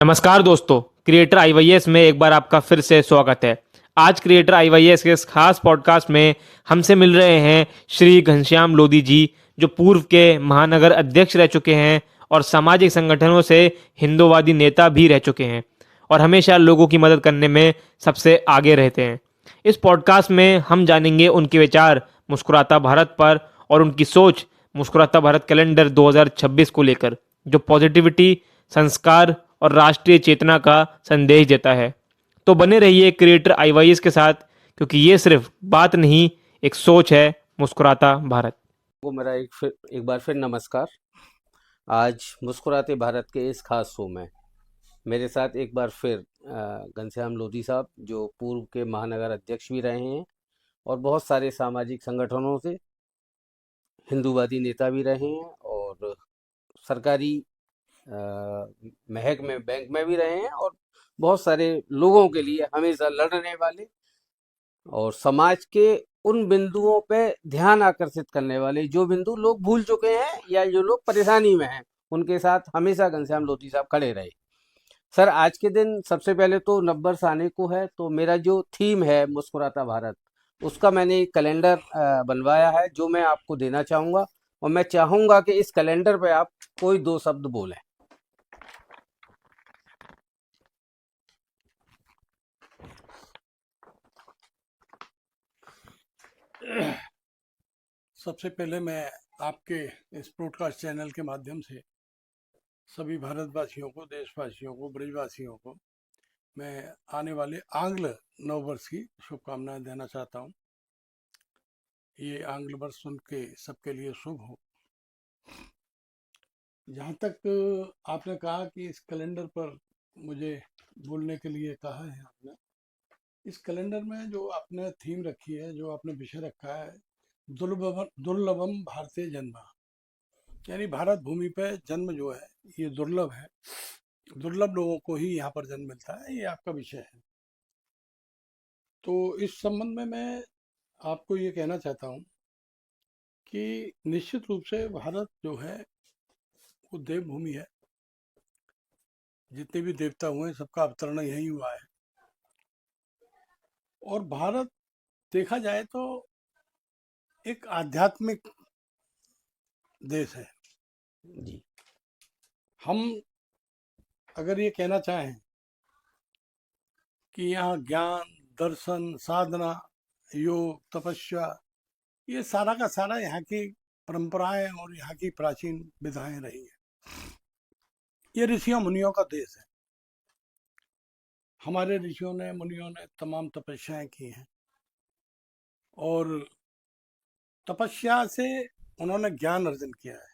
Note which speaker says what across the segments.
Speaker 1: नमस्कार दोस्तों, क्रिएटर आईवाईएस में एक बार आपका फिर से स्वागत है। आज क्रिएटर आईवाईएस के इस खास पॉडकास्ट में हमसे मिल रहे हैं श्री घनश्याम लोधी जी, जो पूर्व के महानगर अध्यक्ष रह चुके हैं और सामाजिक संगठनों से हिंदूवादी नेता भी रह चुके हैं और हमेशा लोगों की मदद करने में सबसे आगे रहते हैं। इस पॉडकास्ट में हम जानेंगे उनके विचार मुस्कुराता भारत पर और उनकी सोच मुस्कुराता भारत कैलेंडर 2026 को लेकर, जो पॉजिटिविटी, संस्कार और राष्ट्रीय चेतना का संदेश देता है। तो बने रहिए क्रिएटर आईवाईएस के साथ, क्योंकि ये सिर्फ बात नहीं, एक सोच है। मुस्कुराता भारत
Speaker 2: को मेरा एक बार फिर नमस्कार। आज मुस्कुराते भारत के इस खास शो में मेरे साथ एक बार फिर घनश्याम लोधी साहब, जो पूर्व के महानगर अध्यक्ष भी रहे हैं और बहुत सारे सामाजिक संगठनों से हिंदूवादी नेता भी रहे हैं और सरकारी महक में, बैंक में भी रहे हैं और बहुत सारे लोगों के लिए हमेशा लड़ने वाले और समाज के उन बिंदुओं पे ध्यान आकर्षित करने वाले, जो बिंदु लोग भूल चुके हैं या जो लोग परेशानी में हैं, उनके साथ हमेशा घनश्याम लोधी साहब खड़े रहे। सर, आज के दिन सबसे पहले तो नववर्ष आने को है, तो मेरा जो थीम है मुस्कुराता भारत, उसका मैंने एक कैलेंडर बनवाया है जो मैं आपको देना चाहूँगा और मैं चाहूँगा कि इस कैलेंडर पे आप कोई 2 शब्द बोलें।
Speaker 3: सबसे पहले मैं आपके इस ब्रॉडकास्ट चैनल के माध्यम से सभी भारतवासियों को, देशवासियों को, ब्रजवासियों को मैं आने वाले आंग्ल नववर्ष की शुभकामनाएं देना चाहता हूं। ये आंग्ल वर्ष सुन के सबके लिए शुभ हो। जहां तक आपने कहा कि इस कैलेंडर पर मुझे बोलने के लिए कहा है आपने, इस कैलेंडर में जो आपने थीम रखी है, जो आपने विषय रखा है, दुर्लभम भारतीय जन्म, यानी भारत भूमि पे जन्म जो है ये दुर्लभ है, दुर्लभ लोगों को ही यहाँ पर जन्म मिलता है, ये आपका विषय है। तो इस संबंध में मैं आपको ये कहना चाहता हूँ कि निश्चित रूप से भारत जो है वो देवभूमि है। जितने भी देवता हुए हैं सबका अवतरण यहीं हुआ है और भारत देखा जाए तो एक आध्यात्मिक देश है
Speaker 2: जी।
Speaker 3: हम अगर ये कहना चाहें कि यहाँ ज्ञान, दर्शन, साधना, योग, तपस्या, ये सारा का सारा यहाँ की परंपराएं और यहाँ की प्राचीन विधाएं रही है। ये ऋषियों मुनियों का देश है। हमारे ऋषियों ने, मुनियों ने तमाम तपस्याएं की हैं और तपस्या से उन्होंने ज्ञान अर्जन किया है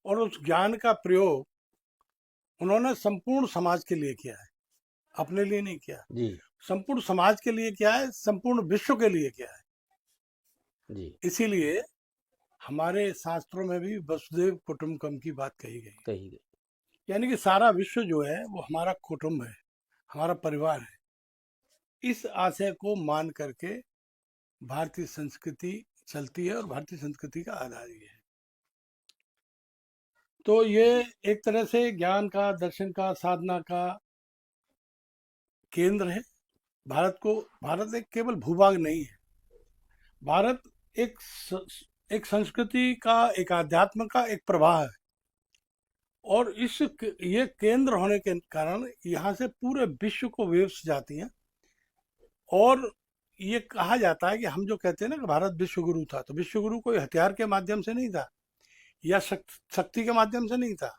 Speaker 3: और उस ज्ञान का प्रयोग उन्होंने संपूर्ण समाज के लिए किया है, अपने लिए नहीं किया।
Speaker 2: जी।
Speaker 3: संपूर्ण समाज के लिए किया है, संपूर्ण विश्व के लिए किया है।
Speaker 2: जी।
Speaker 3: इसीलिए हमारे शास्त्रों में भी वसुदेव कुटुंबकम की बात कही गई, यानी कि सारा विश्व जो है वो हमारा कुटुंब है, हमारा परिवार है। इस आशय को मान करके भारतीय संस्कृति चलती है और भारतीय संस्कृति का आधार ये है। तो ये एक तरह से ज्ञान का, दर्शन का, साधना का केंद्र है। भारत एक केवल भूभाग नहीं है। भारत एक संस्कृति का, एक आध्यात्म का एक प्रवाह है और ये केंद्र होने के कारण यहाँ से पूरे विश्व को वेव्स जाती हैं और ये कहा जाता है कि हम जो कहते हैं ना कि भारत विश्वगुरु था, तो विश्वगुरु कोई हथियार के माध्यम से नहीं था या शक्ति के माध्यम से नहीं था।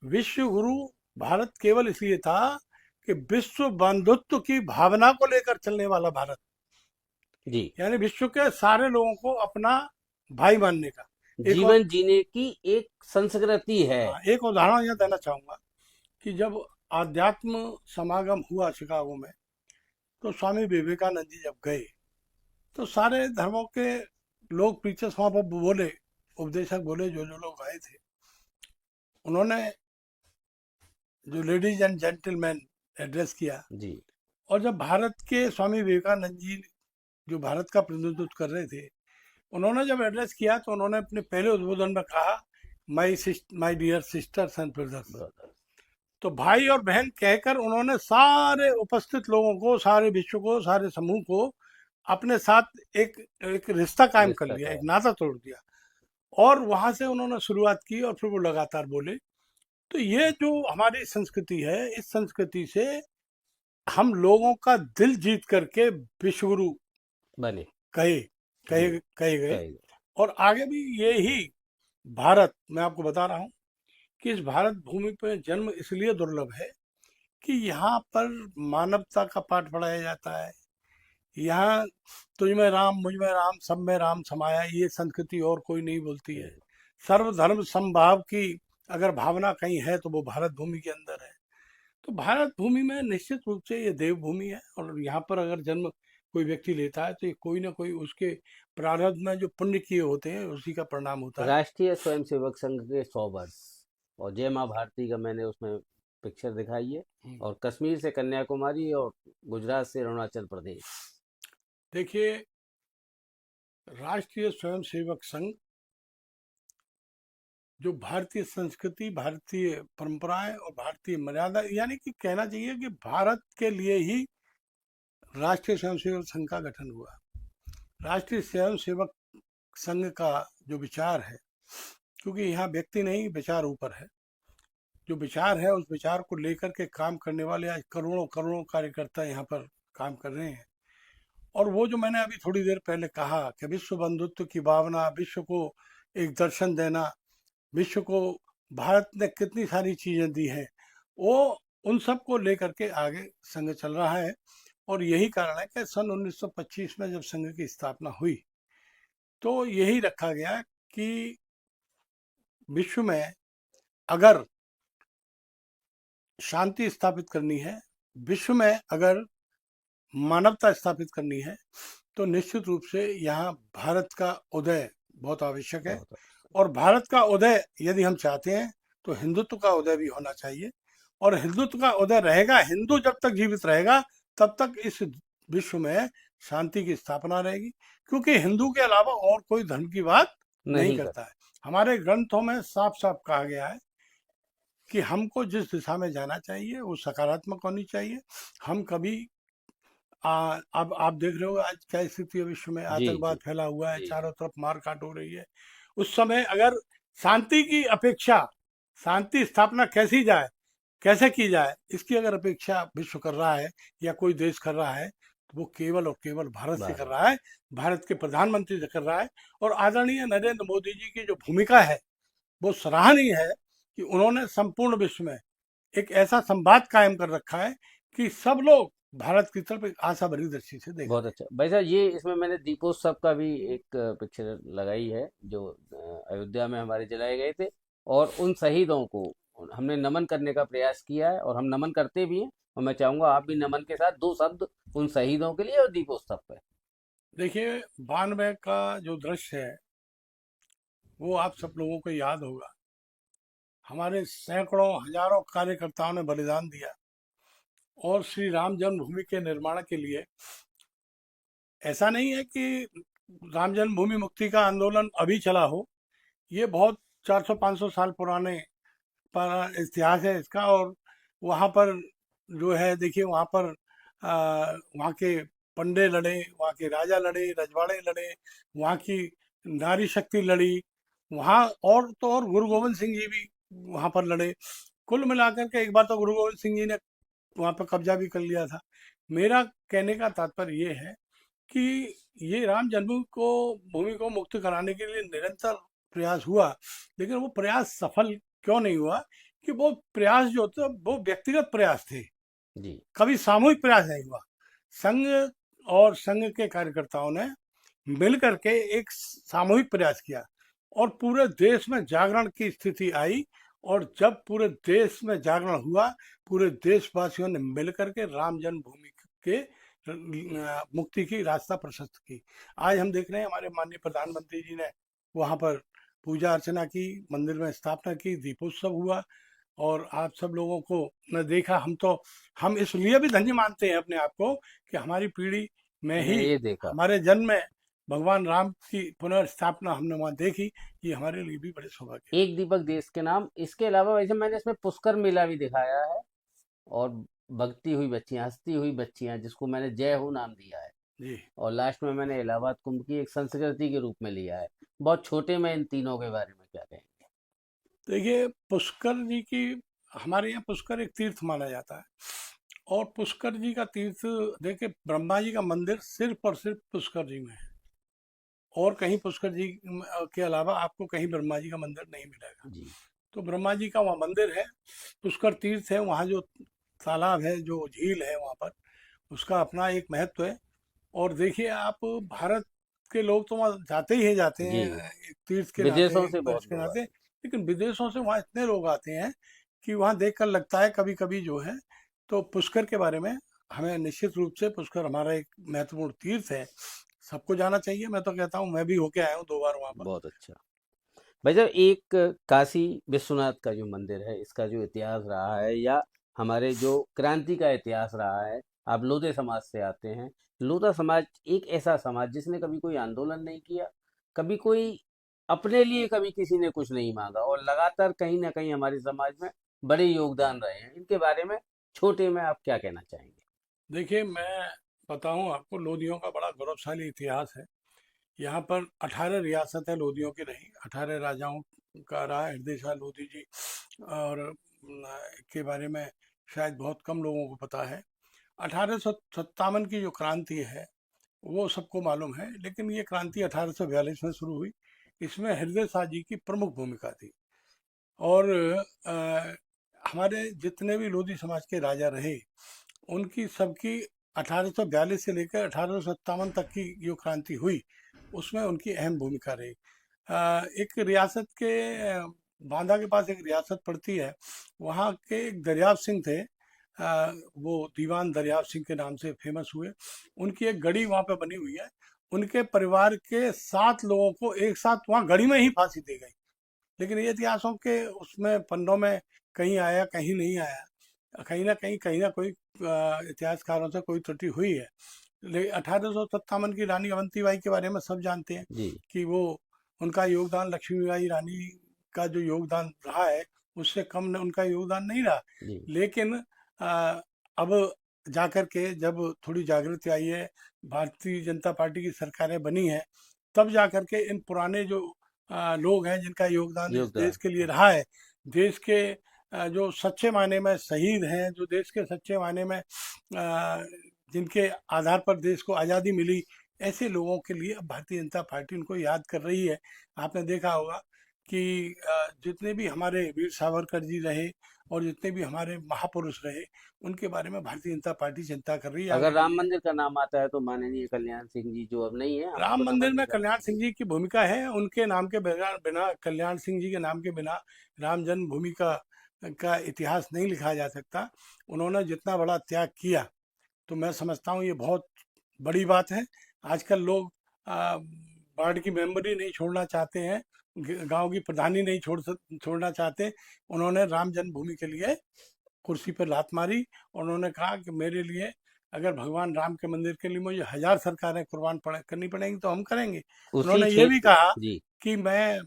Speaker 3: विश्वगुरु भारत केवल इसलिए था कि विश्व बंधुत्व की भावना को लेकर चलने वाला भारत,
Speaker 2: जी,
Speaker 3: यानी विश्व के सारे लोगों को अपना भाई मानने का
Speaker 2: जीवन जीने की एक संस्कृति है।
Speaker 3: एक उदाहरण यह देना चाहूंगा कि जब आध्यात्म समागम हुआ शिकागो में, तो स्वामी विवेकानंद जी जब गए तो सारे धर्मों के लोग प्रीचर्स वहां पर बोले, उपदेशक बोले, जो लोग आए थे, उन्होंने जो लेडीज एंड जेंटलमैन एड्रेस किया।
Speaker 2: जी। और
Speaker 3: और जब भारत के स्वामी विवेकानंद जी जो भारत का प्रतिनिधित्व कर रहे थे, उन्होंने जब एड्रेस किया तो उन्होंने अपने पहले उद्बोधन में कहा, my dear sisters and brothers, तो भाई और बहन कहकर उन्होंने सारे उपस्थित लोगों को, सारे विश्व को, सारे समूह को अपने साथ एक एक रिश्ता कायम कर
Speaker 2: रिश्ता
Speaker 3: लिया, एक
Speaker 2: कायम।
Speaker 3: नाता तोड़ दिया। और वहां से उन्होंने शुरुआत की और फिर वो लगातार बोले। तो ये जो हमारी संस्कृति है, इस संस्कृति से हम लोगों का दिल जीत करके विश्वगुरु
Speaker 2: बने।
Speaker 3: कहे कहे
Speaker 2: जी।
Speaker 3: कहे गए।
Speaker 2: सही।
Speaker 3: और आगे भी ये ही भारत, मैं आपको बता रहा हूँ कि इस भारत भूमि पर जन्म इसलिए दुर्लभ है कि यहाँ पर मानवता का पाठ पढ़ाया जाता है। यहाँ तुझ में राम, मुझ में राम, सब में राम समाया, ये संस्कृति और कोई नहीं बोलती है।
Speaker 2: हम्म।
Speaker 3: सर्वधर्म समभाव की अगर भावना कहीं है तो वो भारत भूमि के अंदर है। तो भारत भूमि में निश्चित रूप से ये देवभूमि है, और यहाँ पर अगर जन्म कोई व्यक्ति लेता है तो ये कोई ना कोई उसके प्रारब्ध में जो पुण्य किए होते हैं उसी का परिणाम होता है।
Speaker 2: राष्ट्रीय स्वयंसेवक संघ के 100 वर्ष और जय माँ भारती का मैंने उसमें पिक्चर दिखाई है,
Speaker 3: हम्म।
Speaker 2: और कश्मीर से कन्याकुमारी और गुजरात से अरुणाचल प्रदेश।
Speaker 3: देखिए, राष्ट्रीय स्वयंसेवक संघ जो भारतीय संस्कृति, भारतीय परंपराएं और भारतीय मर्यादा, यानी कि कहना चाहिए कि भारत के लिए ही राष्ट्रीय स्वयंसेवक संघ का गठन हुआ। राष्ट्रीय स्वयंसेवक संघ का जो विचार है, क्योंकि यहाँ व्यक्ति नहीं, विचार ऊपर है, जो विचार है उस विचार को लेकर के काम करने वाले आज करोड़ों करोड़ों कार्यकर्ता यहाँ पर काम कर रहे हैं। और वो जो मैंने अभी थोड़ी देर पहले कहा कि विश्व बंधुत्व की भावना, विश्व को एक दर्शन देना, विश्व को भारत ने कितनी सारी चीजें दी हैं, वो उन सब को लेकर के आगे संघ चल रहा है। और यही कारण है कि सन 1925 में जब संघ की स्थापना हुई तो यही रखा गया कि विश्व में अगर शांति स्थापित करनी है, विश्व में अगर मानवता स्थापित करनी है, तो निश्चित रूप से यहाँ भारत का उदय बहुत आवश्यक है।
Speaker 2: बहुत अच्छा।
Speaker 3: और भारत का उदय यदि हम चाहते हैं तो हिंदुत्व का उदय भी होना चाहिए। और हिंदुत्व का उदय रहेगा, हिंदू जब तक जीवित रहेगा तब तक इस विश्व में शांति की स्थापना रहेगी, क्योंकि हिंदू के अलावा और कोई धर्म की बात नहीं
Speaker 2: नहीं कर।
Speaker 3: करता है। हमारे ग्रंथों में साफ साफ कहा गया है कि हमको जिस दिशा में जाना चाहिए वो सकारात्मक होनी चाहिए। हम कभी अब आप देख रहे हो आज क्या स्थिति है विश्व में,
Speaker 2: जी
Speaker 3: आतंकवाद
Speaker 2: जी
Speaker 3: फैला हुआ है,
Speaker 2: जी
Speaker 3: चारों
Speaker 2: जी।
Speaker 3: तरफ मार काट हो रही है। उस समय अगर शांति की अपेक्षा, शांति स्थापना कैसी जाए, कैसे की जाए, इसकी अगर अपेक्षा विश्व कर रहा है या कोई देश कर रहा है, तो वो केवल और केवल भारत से कर
Speaker 2: भारत।
Speaker 3: रहा है, भारत के प्रधानमंत्री से कर रहा है। और आदरणीय नरेंद्र मोदी जी की जो भूमिका है वो सराहनीय है कि उन्होंने संपूर्ण विश्व में एक ऐसा संवाद कायम कर रखा है कि सब लोग भारत की तरफ एक आशा भरी दृष्टि से देख
Speaker 2: बहुत
Speaker 3: रहे
Speaker 2: अच्छा भाई साहब, ये इसमें मैंने दीपोत्सव का भी एक पिक्चर लगाई है जो अयोध्या में हमारे जलाए गए थे, और उन शहीदों को हमने नमन करने का प्रयास किया है, और हम नमन करते भी हैं। और मैं चाहूंगा आप भी नमन के साथ दो शब्द उन शहीदों के लिए और दीपोत्सव पे।
Speaker 3: हैं। देखिए, 92 का जो दृश्य है वो आप सब लोगों को याद होगा। हमारे सैकड़ों हजारों कार्यकर्ताओं ने बलिदान दिया और श्री राम जन्मभूमि के निर्माण के लिए। ऐसा नहीं है कि राम जन्मभूमि मुक्ति का आंदोलन अभी चला हो, ये बहुत 400-500 साल पुराने पर इतिहास है इसका। और वहाँ पर जो है, देखिए वहाँ पर वहाँ के पंडे लड़े, वहाँ के राजा लड़े, रजवाड़े लड़े, वहाँ की नारी शक्ति लड़ी, वहाँ और तो और गुरु गोविंद सिंह जी भी वहाँ पर लड़े। कुल मिलाकर के एक बार तो गुरु गोविंद सिंह जी ने वहाँ पर कब्जा भी कर लिया था। मेरा कहने का तात्पर्य ये है कि ये राम जन्मभूमि को भूमि को मुक्त कराने के लिए निरंतर प्रयास हुआ, लेकिन वो प्रयास सफल क्यों नहीं हुआ? कि वो प्रयास जो थे वो व्यक्तिगत प्रयास थे,
Speaker 2: जी।
Speaker 3: कभी सामूहिक प्रयास नहीं हुआ। संघ और संघ के कार्यकर्ताओं ने मिल करके एक सामूहिक प्रयास किया और पूरे देश में जागरण की स्थिति आई। और जब पूरे देश में जागरण हुआ, पूरे देशवासियों ने मिल करके राम जन्मभूमि के मुक्ति की रास्ता प्रशस्त की। आज हम देख रहे हैं हमारे माननीय प्रधानमंत्री जी ने वहाँ पर पूजा अर्चना की, मंदिर में स्थापना की, दीपोत्सव हुआ और आप सब लोगों को न देखा। हम इसलिए भी धन्य मानते हैं अपने आप को कि हमारी पीढ़ी में
Speaker 2: मैंने
Speaker 3: ही,
Speaker 2: ये देखा।
Speaker 3: हमारे जन्म में भगवान राम की पुनर्स्थापना हमने वहाँ देखी, ये हमारे लिए भी बड़े सौभाग्य है।
Speaker 2: एक दीपक देश के नाम, इसके अलावा वैसे मैंने इसमें पुष्कर मेला भी दिखाया है, और भगती हुई बच्चियां, हंसती हुई बच्चियां, जिसको मैंने जय हो नाम दिया है,
Speaker 3: जी
Speaker 2: और लास्ट में मैंने इलाहाबाद कुंभ की एक संस्कृति के रूप में लिया है। बहुत छोटे में इन तीनों के बारे में क्या कहेंगे?
Speaker 3: देखिए, पुष्कर जी की, हमारे यहाँ पुष्कर एक तीर्थ माना जाता है, और पुष्कर जी का तीर्थ, देखिए ब्रह्मा जी का मंदिर सिर्फ और सिर्फ पुष्कर जी में है, और कहीं पुष्कर जी के अलावा आपको कहीं ब्रह्मा जी का मंदिर नहीं मिलेगा।
Speaker 2: जी।
Speaker 3: तो ब्रह्मा जी का वहाँ मंदिर है, पुष्कर तीर्थ है, वहाँ जो तालाब है, जो झील है वहाँ पर, उसका अपना एक महत्व है। और देखिए आप, भारत के लोग तो वहाँ जाते ही जाते
Speaker 2: जी।
Speaker 3: हैं, एक तीर्थ के नाते,
Speaker 2: विदेशों
Speaker 3: एक
Speaker 2: से
Speaker 3: पर्यटन
Speaker 2: बहुत
Speaker 3: के
Speaker 2: लोग
Speaker 3: नाते,
Speaker 2: आते
Speaker 3: लेकिन विदेशों से वहाँ इतने लोग आते हैं कि वहाँ देखकर लगता है कभी कभी जो है। तो पुष्कर के बारे में हमें निश्चित रूप से, पुष्कर हमारा एक महत्वपूर्ण तीर्थ है, सबको जाना चाहिए। मैं तो कहता हूँ, मैं भी होके आया हूँ 2 बार वहाँ
Speaker 2: हैं।
Speaker 3: पर।
Speaker 2: बहुत अच्छा। भाई साहब, एक काशी विश्वनाथ का जो मंदिर है, इसका जो इतिहास रहा है, या हमारे जो क्रांति का इतिहास रहा है, आप लोधी समाज से आते हैं। लोधा समाज एक ऐसा समाज जिसने कभी कोई आंदोलन नहीं किया, कभी कोई अपने लिए कभी किसी ने कुछ नहीं मांगा, और लगातार कहीं ना कहीं हमारे समाज में बड़े योगदान रहे हैं। इनके बारे में छोटे में आप क्या कहना चाहेंगे?
Speaker 3: देखिए, मैं बताऊँ आपको, लोधियों का बड़ा गौरवशाली इतिहास है। यहाँ पर 18 रियासतें लोधियों की रही, 18 राजाओं का रहा हृदय शाह लोधी जी, और के बारे में शायद बहुत कम लोगों को पता है। 1857 की जो क्रांति है वो सबको मालूम है, लेकिन ये क्रांति 1842 में शुरू हुई। इसमें हृदय शाह जी की प्रमुख भूमिका थी। और अ, हमारे जितने भी लोधी समाज के राजा रहे, उनकी सबकी 1842 से लेकर 1857 तक की जो क्रांति हुई, उसमें उनकी अहम भूमिका रही। एक रियासत के, बांदा के पास एक रियासत पड़ती है, वहाँ के एक दरियाव सिंह थे, वो दीवान दरियाव सिंह के नाम से फेमस हुए। उनकी एक गढ़ी वहाँ पे बनी हुई है। उनके परिवार के 7 लोगों को एक साथ वहाँ गढ़ी में ही फांसी दी गई। लेकिन ये इतिहासों के उसमें पन्नों में कहीं आया, कहीं नहीं आया, कहीं ना कोई इतिहासकारों से कोई त्रुटि हुई है। 1857 की रानी अवंतीबाई के बारे में सब जानते हैं
Speaker 2: जी।
Speaker 3: कि वो, उनका योगदान, लक्ष्मीबाई रानी का जो योगदान रहा है, उससे कम उनका योगदान नहीं रहा।
Speaker 2: जी।
Speaker 3: लेकिन अब जाकर के जब थोड़ी जागृति आई है, भारतीय जनता पार्टी की सरकारें बनी हैं, तब जाकर के इन पुराने जो लोग हैं, जिनका योगदान इस
Speaker 2: योगदान।
Speaker 3: देश के लिए रहा है, देश के जो सच्चे मायने में शहीद हैं, जो देश के सच्चे मायने में जिनके आधार पर देश को आज़ादी मिली, ऐसे लोगों के लिए अब भारतीय जनता पार्टी उनको याद कर रही है। आपने देखा होगा कि जितने भी हमारे वीर सावरकर जी रहे, और जितने भी हमारे महापुरुष रहे, उनके बारे में भारतीय जनता पार्टी चिंता कर रही है
Speaker 2: अगर
Speaker 3: आगे के
Speaker 2: राम
Speaker 3: लिए।
Speaker 2: मंदिर का नाम आता है तो माननीय कल्याण सिंह जी, जो अब नहीं है,
Speaker 3: राम
Speaker 2: हमको समझ
Speaker 3: मंदिर
Speaker 2: में
Speaker 3: में
Speaker 2: जाता
Speaker 3: कल्याण
Speaker 2: है।
Speaker 3: सिंह जी की भूमिका है, उनके नाम के बिना बिना कल्याण सिंह जी के नाम के बिना राम जन्मभूमि का इतिहास नहीं लिखा जा सकता। उन्होंने जितना बड़ा त्याग किया, तो मैं समझता हूँ ये बहुत बड़ी बात है। आजकल लोग वार्ड की मेंबरी नहीं छोड़ना चाहते हैं, गांव की प्रधानी नहीं छोड़ना चाहते। उन्होंने राम जन्मभूमि के लिए कुर्सी पर लात मारी, और उन्होंने कहा कि मेरे लिए, अगर भगवान राम के मंदिर के लिए मुझे 1000 सरकारें कुर्बान करनी पड़ेंगी तो हम करेंगे।
Speaker 2: उसी
Speaker 3: उन्होंने ये भी
Speaker 2: क्षेत्र।
Speaker 3: कहा
Speaker 2: जी।
Speaker 3: कि मैं,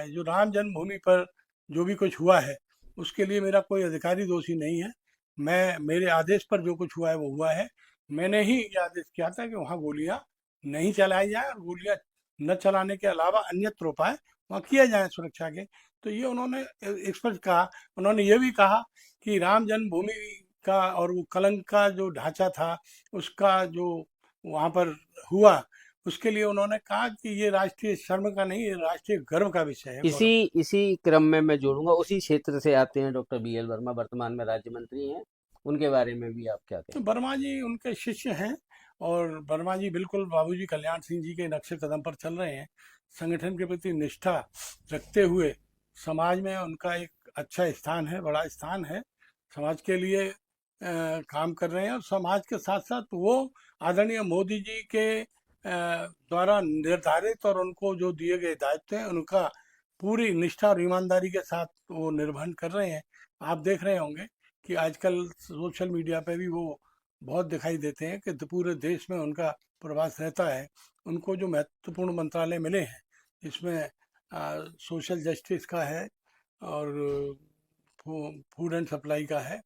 Speaker 3: जो राम जन्मभूमि पर जो भी कुछ हुआ है, उसके लिए मेरा कोई अधिकारी दोषी नहीं है। मेरे आदेश पर जो कुछ हुआ है वो हुआ है। मैंने ही ये आदेश किया था कि वहाँ गोलियां नहीं चलाई जाए, और गोलियां न चलाने के अलावा अन्यत्र उपाय वहाँ किए जाए सुरक्षा के। तो ये उन्होंने स्पष्ट कहा। उन्होंने ये भी कहा कि राम जन्मभूमि का और वो कलंक का जो ढांचा था, उसका जो वहाँ पर हुआ, उसके लिए उन्होंने कहा कि ये राष्ट्रीय शर्म का नहीं, ये राष्ट्रीय गर्व का विषय है,
Speaker 2: इसी
Speaker 3: गौरव।
Speaker 2: इसी क्रम में मैं जोड़ूंगा, उसी क्षेत्र से आते हैं डॉक्टर बी एल वर्मा, वर्तमान में राज्य मंत्री हैं। उनके बारे में भी आप क्या
Speaker 3: तो
Speaker 2: कहेंगे?
Speaker 3: वर्मा जी उनके शिष्य हैं, और वर्मा जी बिल्कुल बाबूजी कल्याण सिंह जी के नक्शे कदम पर चल रहे हैं। संगठन के प्रति निष्ठा रखते हुए समाज में उनका एक अच्छा स्थान है, बड़ा स्थान है। समाज के लिए काम कर रहे हैं, और समाज के साथ साथ वो आदरणीय मोदी जी के द्वारा निर्धारित और उनको जो दिए गए दायित्व हैं, उनका पूरी निष्ठा और ईमानदारी के साथ वो निर्वहन कर रहे हैं। आप देख रहे होंगे कि आजकल सोशल मीडिया पे भी वो बहुत दिखाई देते हैं कि पूरे देश में उनका प्रवास रहता है। उनको जो महत्वपूर्ण मंत्रालय मिले हैं, इसमें सोशल जस्टिस का है और फूड एंड सप्लाई का है,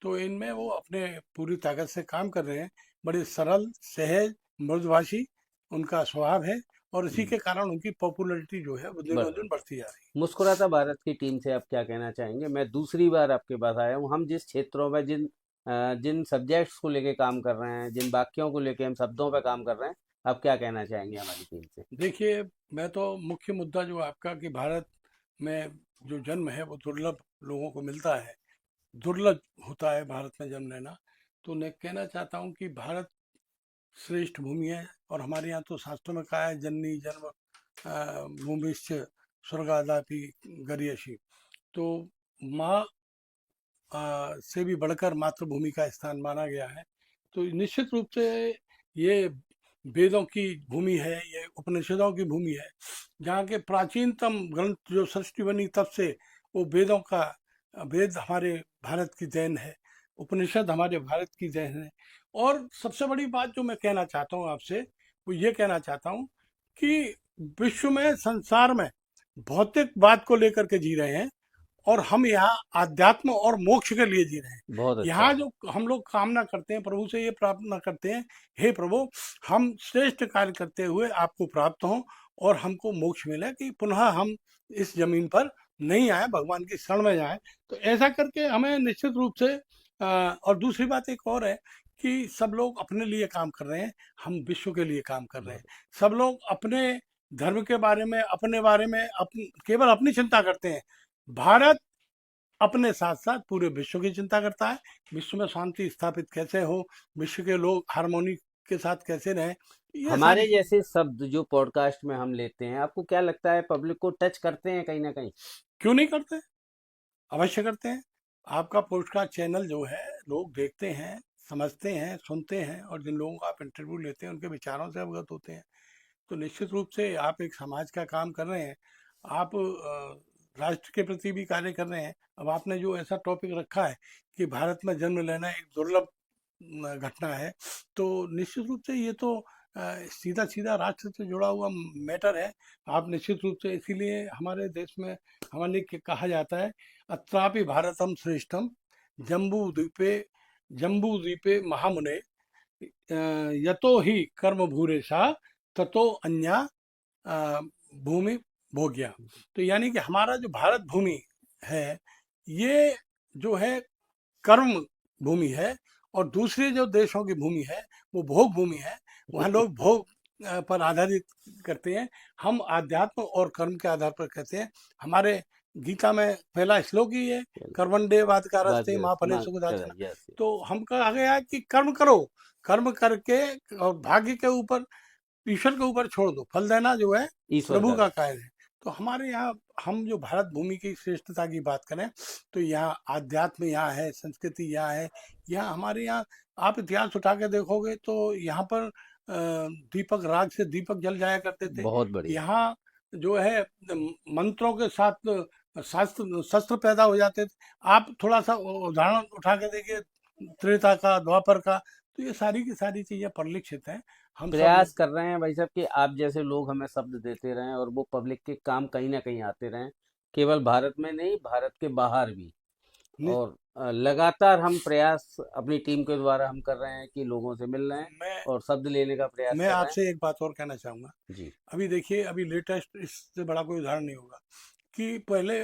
Speaker 3: तो इनमें वो अपने पूरी ताकत से काम कर रहे हैं। बड़े सरल, सहज, मृदुभाषी उनका स्वभाव है और इसी के कारण उनकी पॉपुलैरिटी जो है वो दिनों
Speaker 2: बढ़
Speaker 3: दिन बढ़ती जा रही
Speaker 2: मुस्कुराता भारत की टीम से आप क्या कहना चाहेंगे? मैं दूसरी बार आपके पास आया हूँ। हम जिस क्षेत्रों में जिन सब्जेक्ट्स को लेके काम कर रहे हैं, जिन वाक्यों को लेके हम शब्दों पे काम कर रहे हैं, आप क्या कहना चाहेंगे हमारी टीम से?
Speaker 3: है। देखिए, मैं तो मुख्य मुद्दा जो आपका कि भारत में जो जन्म है वो दुर्लभ लोगों को मिलता है, दुर्लभ होता है भारत में जन्म लेना। तो मैं कहना चाहता हूँ कि भारत श्रेष्ठ भूमि है और हमारे यहाँ तो शास्त्रों में कहा है जननी जन्म भूमिश्च स्वर्गादापि गरीयसी। तो माँ से भी बढ़कर मातृभूमि का स्थान माना गया है। तो निश्चित रूप से ये वेदों की भूमि है, ये उपनिषदों की भूमि है, जहाँ के प्राचीनतम ग्रंथ जो सृष्टि बनी तब से वो वेदों का वेद हमारे भारत की देन है, उपनिषद हमारे भारत की देन है। और सबसे बड़ी बात जो मैं कहना चाहता हूँ आपसे, वो ये कहना चाहता हूँ कि विश्व में, संसार में भौतिकवाद को लेकर के जी रहे हैं और हम यहाँ आध्यात्म और मोक्ष के लिए जी रहे हैं।
Speaker 2: बहुत अच्छा।
Speaker 3: यहाँ जो हम लोग कामना करते हैं, प्रभु से ये प्रार्थना करते हैं, हे प्रभु, हम श्रेष्ठ कार्य करते हुए आपको प्राप्त हों और हमको मोक्ष मिले, कि पुनः हम इस जमीन पर नहीं आए, भगवान की शरण में जाए। तो ऐसा करके हमें निश्चित रूप से और दूसरी बात एक और है कि सब लोग अपने लिए काम कर रहे हैं, हम विश्व के लिए काम कर रहे हैं। सब लोग अपने धर्म के बारे में, अपने बारे में केवल अपनी चिंता करते हैं। भारत अपने साथ साथ पूरे विश्व की चिंता करता है, विश्व में शांति स्थापित कैसे हो, विश्व के लोग हार्मोनी के साथ कैसे रहें, ये
Speaker 2: हमारे
Speaker 3: सारी
Speaker 2: जैसे शब्द जो पॉडकास्ट में हम लेते हैं, आपको क्या लगता है पब्लिक को टच करते हैं कहीं ना कहीं?
Speaker 3: क्यों नहीं करते, अवश्य करते हैं। आपका पॉडकास्ट चैनल जो है लोग देखते हैं, समझते हैं, सुनते हैं और जिन लोगों का आप इंटरव्यू लेते हैं उनके विचारों से अवगत होते हैं। तो निश्चित रूप से आप एक समाज का काम कर रहे हैं, आप राष्ट्र के प्रति भी कार्य कर रहे हैं। अब आपने जो ऐसा टॉपिक रखा है कि भारत में जन्म लेना एक दुर्लभ घटना है, तो निश्चित रूप से ये तो सीधा सीधा राष्ट्र से जुड़ा हुआ मैटर है। आप निश्चित रूप से, इसीलिए हमारे देश में हमारे कहा जाता है, अत्रापि भारतम श्रेष्ठम जम्बू द्वीपे जम्बू द्वीपे महामुने यतो ही कर्म भूरेशा ततो अन्या भूमि भोग्या। तो यानी कि हमारा जो भारत भूमि है, ये जो है कर्म भूमि है और दूसरे जो देशों की भूमि है वो भोग भूमि है। वहाँ लोग भोग पर आधारित करते हैं, हम आध्यात्म और कर्म के आधार पर कहते हैं। हमारे गीता में पहला श्लोक ही है, कर्मण्डेवाद का रस्ते माँ फले सुखदाचना।
Speaker 2: यस।
Speaker 3: तो हम कहा गया है कि कर्म करो, कर्म करके और भाग्य के ऊपर, ईश्वर के ऊपर छोड़ दो, फल देना जो है
Speaker 2: ईश्वर
Speaker 3: प्रभु
Speaker 2: का
Speaker 3: का कार्य है। तो हमारे यहाँ, हम जो भारत भूमि की श्रेष्ठता की बात करें तो यहाँ आध्यात्म यहाँ है, संस्कृति यहाँ है। यहाँ हमारे यहाँ आप इतिहास उठा के देखोगे तो यहाँ पर दीपक, राग से दीपक जल जाया करते थे।
Speaker 2: बहुत बढ़िया।
Speaker 3: यहाँ जो है मंत्रों के साथ शास्त्र शस्त्र पैदा हो जाते थे। आप थोड़ा सा उदाहरण उठा के देखिए, त्रेता का, द्वापर का। तो ये सारी की सारी चीजें परिलक्षित हैं। हम सब
Speaker 2: प्रयास
Speaker 3: लोग
Speaker 2: कर रहे हैं भाई साहब कि आप जैसे लोग हमें शब्द देते रहें और वो पब्लिक के काम कहीं ना कहीं आते रहें, केवल भारत में नहीं, भारत के बाहर भी।
Speaker 3: नि-
Speaker 2: और लगातार हम प्रयास अपनी टीम के द्वारा हम कर रहे हैं कि लोगों से मिल रहे हैं
Speaker 3: मैं
Speaker 2: और शब्द लेने का प्रयास
Speaker 3: मैं
Speaker 2: कर रहे हैं।
Speaker 3: आपसे एक बात और कहना चाहूंगा।
Speaker 2: जी।
Speaker 3: अभी देखिए, अभी लेटेस्ट, इससे बड़ा कोई उदाहरण नहीं होगा कि पहले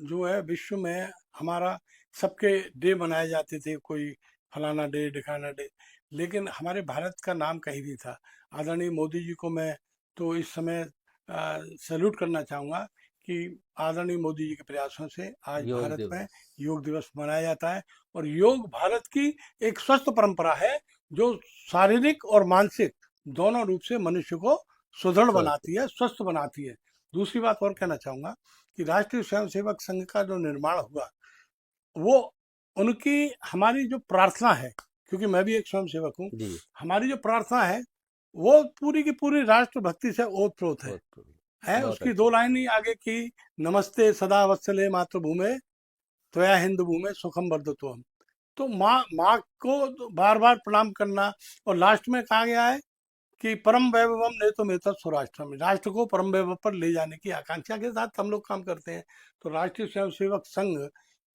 Speaker 3: जो है विश्व में हमारा सबके डे मनाए जाते थे, कोई फलाना डे, ढिकाना डे, लेकिन हमारे भारत का नाम कहीं नहीं था। आदरणीय मोदी जी को मैं तो इस समय सैल्यूट करना चाहूँगा कि आदरणीय मोदी जी के प्रयासों से आज
Speaker 2: योग
Speaker 3: भारत में
Speaker 2: दिवस।
Speaker 3: योग दिवस मनाया जाता है। और योग भारत की एक स्वस्थ परंपरा है, जो शारीरिक और मानसिक दोनों रूप से मनुष्य को सुदृढ़
Speaker 2: स्वस्थ।
Speaker 3: बनाती है, स्वस्थ बनाती है। दूसरी बात और कहना चाहूँगा कि राष्ट्रीय स्वयंसेवक संघ का जो निर्माण हुआ, वो उनकी, हमारी जो प्रार्थना है, क्योंकि मैं भी एक स्वयंसेवक हूँ,
Speaker 2: जी।
Speaker 3: हमारी जो प्रार्थना है वो पूरी की पूरी राष्ट्र भक्ति से ओतप्रोत है।
Speaker 2: बहुत
Speaker 3: उसकी दो
Speaker 2: अच्छा।
Speaker 3: लाइन ही आगे की, नमस्ते सदा वत्सले मातृभूमे त्वया हिंद भूमे सुखम वर्धतोहम। तो माँ को तो बार बार प्रणाम करना। और लास्ट में कहा गया है कि परम वैभवम नेतुमेतत् स्वराष्ट्रम, राष्ट्र को परम वैभव पर ले जाने की आकांक्षा के साथ हम लोग काम करते हैं। तो राष्ट्रीय स्वयंसेवक संघ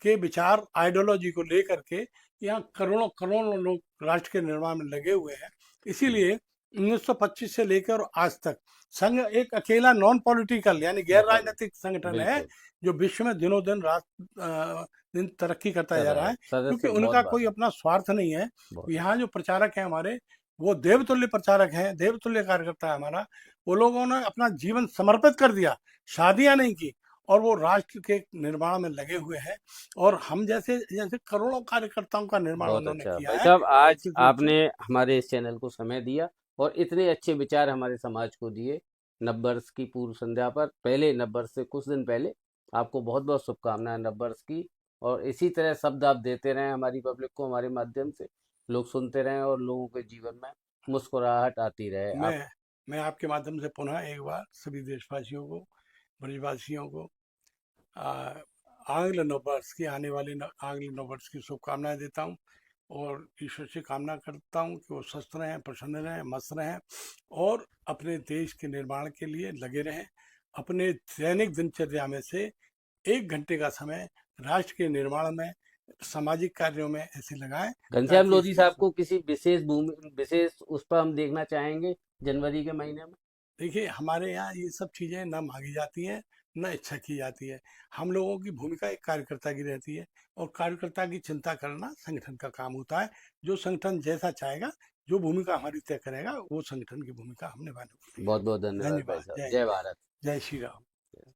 Speaker 3: के विचार आइडियोलॉजी को लेकर के यहाँ करोड़ों करोड़ों लोग राष्ट्र के निर्माण में लगे हुए हैं। इसीलिए 1925 से लेकर आज तक संघ एक अकेला नॉन पॉलिटिकल यानी गैर
Speaker 2: बिल्कुल
Speaker 3: राजनीतिक संगठन है,
Speaker 2: बिल्कुल
Speaker 3: जो विश्व में दिनों दिन दिन तरक्की करता
Speaker 2: कर
Speaker 3: जा
Speaker 2: रहा
Speaker 3: रहा
Speaker 2: है,
Speaker 3: है, क्योंकि
Speaker 2: सदस्य बहुत
Speaker 3: उनका
Speaker 2: बार
Speaker 3: कोई अपना स्वार्थ नहीं है।
Speaker 2: बहुत
Speaker 3: यहाँ जो प्रचारक हैं हमारे, वो देवतुल्य प्रचारक हैं, देवतुल्य कार्यकर्ता है हमारा। वो लोगों ने अपना जीवन समर्पित कर दिया, शादियां नहीं की, और वो राष्ट्र के निर्माण में लगे हुए हैं। और हम जैसे जैसे करोड़ों कार्यकर्ताओं का निर्माण
Speaker 2: बहुत
Speaker 3: उन्होंने
Speaker 2: अच्छा
Speaker 3: किया
Speaker 2: भाई
Speaker 3: है
Speaker 2: साहब, आज
Speaker 3: व्यक्तित्व रूप से।
Speaker 2: आपने हमारे इस चैनल को समय दिया और इतने अच्छे विचार हमारे समाज को दिए नववर्ष की पूर्व संध्या पर। पहले नववर्ष से कुछ दिन पहले आपको बहुत बहुत शुभकामनाएं नववर्ष की, और इसी तरह शब्द आप देते रहें हमारी पब्लिक को, हमारे माध्यम से लोग सुनते रहें और लोगों के जीवन में मुस्कुराहट आती रहे। आप
Speaker 3: मैं मैं आपके माध्यम से पुनः एक बार सभी देशवासियों को, ब्रजवासियों को आ, आंग्ल नववर्ष की आंग्ल नववर्ष की शुभकामनाएं देता हूं। और ईश्वर से कामना करता हूं कि वो स्वस्थ रहें, प्रसन्न रहें, मस्त रहें, और अपने देश के निर्माण के लिए लगे रहें। अपने दैनिक दिनचर्या में से 1 घंटे का समय राष्ट्र के निर्माण में, सामाजिक कार्यों में ऐसे लगाएं,
Speaker 2: घनश्याम
Speaker 3: ताकि
Speaker 2: लोधी
Speaker 3: इससे
Speaker 2: साहब को किसी विशेष उस पर हम देखना चाहेंगे जनवरी के महीने में।
Speaker 3: देखिए, हमारे यहाँ ये सब चीज़ें ना मांगी जाती हैं, ना इच्छा की जाती है। हम लोगों की भूमिका एक कार्यकर्ता की रहती है, और कार्यकर्ता की चिंता करना संगठन का काम होता है। जो संगठन जैसा चाहेगा, जो भूमिका हमारी तय करेगा, वो संगठन की भूमिका हम निभाने को तैयार
Speaker 2: बहुत बहुत
Speaker 3: हैं।
Speaker 2: धन्यवाद भाई
Speaker 3: धन्यवाद।
Speaker 2: साहब,
Speaker 3: जय
Speaker 2: जय
Speaker 3: हिंद,
Speaker 2: भारत।
Speaker 3: जय श्री राम।